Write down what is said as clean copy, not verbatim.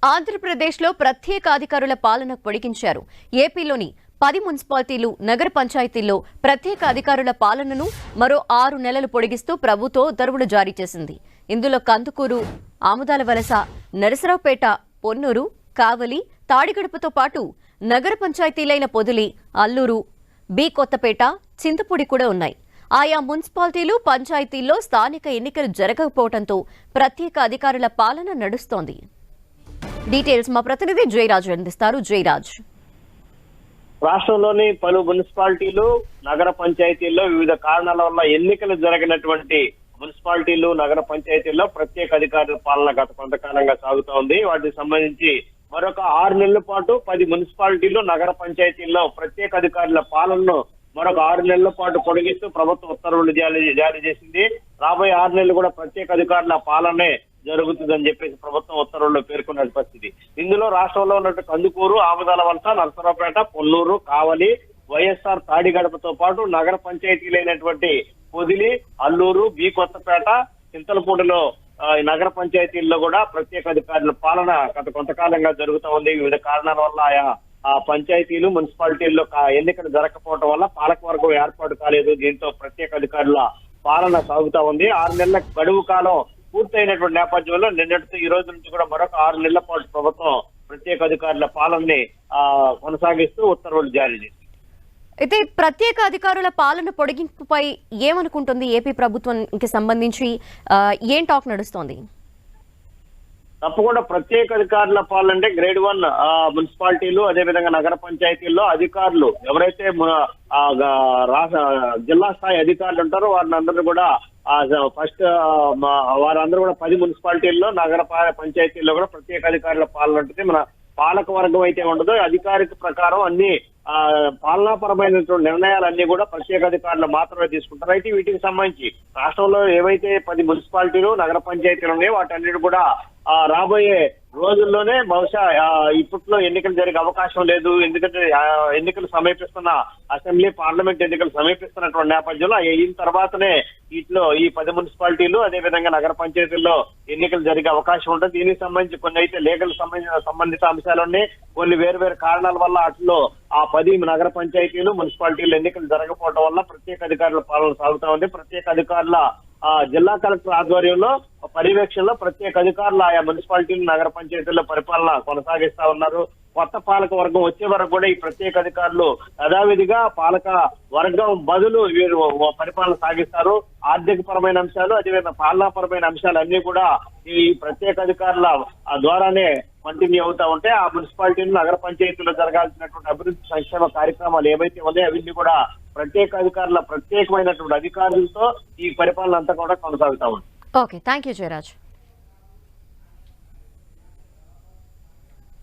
ఆంధ్రప్రదేశ్లో ప్రత్యేక అధికారుల పాలన పొడిగించారు. ఏపీలోని 10 మున్సిపాలిటీలు, నగర పంచాయతీల్లో ప్రత్యేక అధికారుల పాలనను మరో 6 నెలలు పొడిగిస్తూ ప్రభుత్వం ఉత్తర్వులు జారీ చేసింది. ఇందులో కందుకూరు, ఆముదాల వలస, నరసరావుపేట, పొన్నూరు, కావలి, తాడిగడపతో పాటు నగర పంచాయతీలైన పొదిలి, అల్లూరు, బి కొత్తపేట, చింతపూడి కూడా ఉన్నాయి. ఆయా మున్సిపాలిటీలు, పంచాయతీల్లో స్థానిక ఎన్నికలు జరగకపోవడంతో ప్రత్యేక అధికారుల పాలన నడుస్తోంది. డీటెయిల్స్ మా ప్రతినిధి జయరాజ్ అందిస్తారు. జయరాజ్, రాష్ట్రంలోని పలు మున్సిపాలిటీలు, నగర పంచాయతీల్లో వివిధ కారణాల వల్ల ఎన్నికలు జరగనటువంటి మున్సిపాలిటీలు, నగర పంచాయతీల్లో ప్రత్యేక అధికారుల పాలన గత కొంతకాలంగా సాగుతూ ఉంది. వాటికి సంబంధించి మరొక 6 నెలల పాటు 10 మున్సిపాలిటీలు, నగర పంచాయతీల్లో ప్రత్యేక అధికారుల పాలనను మరొక 6 నెలల పాటు పొడిగిస్తూ ప్రభుత్వం ఉత్తర్వులు జారీ చేసింది. రాబోయే 6 నెలలు కూడా ప్రత్యేక అధికారుల పాలనే జరుగుతుందని చెప్పేసి ప్రభుత్వం ఉత్తర్వుల్లో పేర్కొన్న పరిస్థితి. ఇందులో రాష్ట్రంలో ఉన్నట్టు కందుకూరు, ఆముదాల వలస, నరసరావుపేట, పొన్నూరు, కావలి, వైఎస్ఆర్ తాడిగడపతో పాటు నగర పంచాయతీలైనటువంటి పొదిలి, అల్లూరు, బి కొత్తపేట, చింతలపూడిలో నగర పంచాయతీల్లో కూడా ప్రత్యేక అధికారుల పాలన గత కొంతకాలంగా జరుగుతూ ఉంది. వివిధ కారణాల వల్ల ఆయా పంచాయతీలు, మున్సిపాలిటీల్లో ఎన్నికలు జరగకపోవడం వల్ల పాలకవర్గం ఏర్పాటు కాలేదు. దీంతో ప్రత్యేక అధికారుల పాలన సాగుతా ఉంది. 6 నెలల గడువు కాలం పూర్తయినటువంటి నేపథ్యంలో నిన్నటితో ఈ రోజు నుంచి కూడా మరొక 6 నెలల పాటు ప్రభుత్వం ప్రత్యేక అధికారుల పాలనని కొనసాగిస్తూ ఉత్తర్వులు జారీ చేసింది. అయితే ప్రత్యేక అధికారుల పాలన పొడిగింపుపై ఏమనుకుంటుంది ఏపీ ప్రభుత్వానికి సంబంధించి ఏం టాక్ నడుస్తోంది? తప్పకుండా ప్రత్యేక అధికారుల పాలన అంటే గ్రేడ్ 1 మున్సిపాలిటీలు, అదేవిధంగా నగర పంచాయతీల్లో అధికారులు ఎవరైతే జిల్లా స్థాయి అధికారులు ఉంటారో వారిని అందరూ కూడా ఫస్ట్ వారందరూ కూడా 10 మున్సిపాలిటీల్లో, నగర పంచాయతీల్లో కూడా ప్రత్యేక అధికారుల పాలన ఉంటుంది. మన పాలక వర్గం అయితే ఉండదో అధికారిక ప్రకారం అన్ని పాలనాపరమైనటువంటి నిర్ణయాలన్నీ కూడా ప్రత్యేక అధికారులు మాత్రమే తీసుకుంటారు. అయితే వీటికి సంబంధించి రాష్ట్రంలో ఏవైతే 10 మున్సిపాలిటీలు, నగర పంచాయతీలు ఉన్నాయో వాటన్నిటి కూడా రాబోయే రోజుల్లోనే బహుశా ఇప్పట్లో ఎన్నికలు జరిగే అవకాశం లేదు. ఎందుకంటే ఎన్నికలు సమీపిస్తున్న అసెంబ్లీ, పార్లమెంట్ ఎన్నికలు సమీపిస్తున్నటువంటి నేపథ్యంలో అయిన తర్వాతనే వీటిలో ఈ 10 మున్సిపాలిటీలు, అదేవిధంగా నగర పంచాయతీల్లో ఎన్నికలు జరిగే అవకాశం ఉంటుంది. దీనికి సంబంధించి కొన్ని అయితే లీగల్ సంబంధిత అంశాలన్నీ, కొన్ని వేరు వేరు కారణాల వల్ల అట్లో ఆ 10 నగర పంచాయతీలు, మున్సిపాలిటీలు ఎన్నికలు జరగకపోవడం వల్ల ప్రత్యేక అధికారుల పాలన సాగుతా ఉంది. ప్రత్యేక అధికారుల జిల్లా కలెక్టర్ ఆధ్వర్యంలో పర్యవేక్షణలో ప్రత్యేక అధికారులు ఆయా మున్సిపాలిటీలు, నగర పంచాయతీల్లో పరిపాలన కొనసాగిస్తా ఉన్నారు. కొత్త పాలక వర్గం వచ్చే వరకు కూడా ఈ ప్రత్యేక అధికారులు యథావిధిగా పాలక వర్గం బదులు వీరు పరిపాలన సాగిస్తారు. ఆర్థిక పరమైన అంశాలు, అదేవిధంగా పాలనాపరమైన అంశాలు అన్ని కూడా ఈ ప్రత్యేక అధికారుల ద్వారానే కంటిన్యూ అవుతా ఉంటే ఆ మున్సిపాలిటీలు, నగర పంచాయతీలో జరగాల్సినటువంటి అభివృద్ధి సంక్షేమ కార్యక్రమాలు ఏవైతే ఉన్నాయో అవన్నీ కూడా ప్రత్యేక అధికారుల ప్రత్యేకమైనటువంటి అధికారులతో ఈ పరిపాలన అంతా కూడా కొనసాగుతా ఉంది. Okay, thank you Jayaraj.